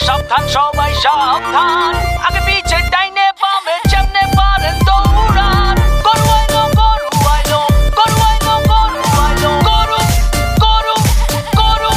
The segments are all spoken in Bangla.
সাবধান সবাই সাবধান, আগে পিছে ডাইনে বামে যেমনে পারেন দৌড়ান। গরু আইলো গরু আইলো গরু আইলো গরু আইলো গরু গরু গরু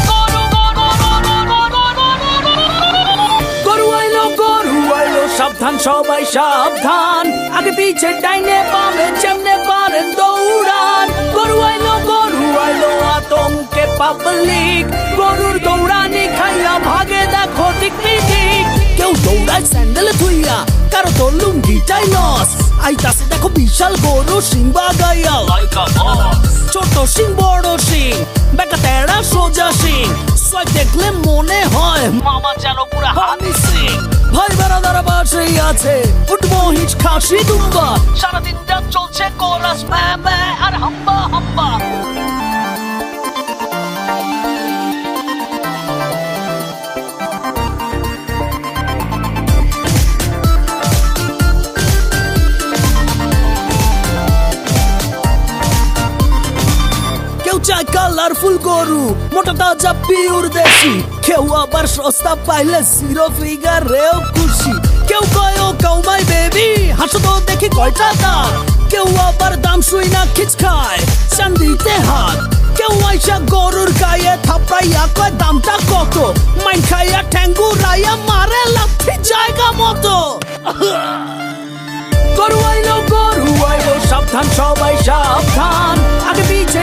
গরু আইলো গরু আইলো সাবধান সবাই সাবধান, আগে পিছে ডাইনে বামে যেমনে পারেন দৌড়ান। গরু আইলো আতঙ্কে পাবলিক, গরুর দৌড়ানি খাইয়া ভাগে দেখো দিক বিদিক। কেউ দৌড়ায় স্যান্ডেলে থুইয়া, কারো তো লুঙ্গিটাই লস। আইতাছে দেখো বিশাল গরু সিং বাগাইয়া লাইকা বস। ছোট সিং বড় সিং, বেকা তেড়া সোজা সিং, সোয়াগ দেখলে মনে হয় মামা যেন পুরা হানি সিং। ভাই বেড়াদারা বাসেই আছে, উঠবো হিচ খাসি দুম্বা, সারাদিন যা চলছে কোরাস ম্যা ম্যা আর হাম্বা হাম্বা। চাই কালারফুল গরু, মোটা তাজা পিওর দেশি। কেউ আবার সস্তা পাইলে জিরো ফিগারেও খুশি। কেউ কয় ও কাউমাই বেবি, হাসো তো দেখি কয়টা দাঁত। কেউ আবার দাম শুই না খিচ খায়, চান্দিতে হাত। কেউ আইসা গরুর গায়ে থাপড়াইয়া কয় দামটা কত, মাইন খাইয়া ঠ্যাঙ্গুরাইয়া মারে লাথি জায়গা মতো। গরু আইলো সাবধান সবাই সাবধান, আগে পিছে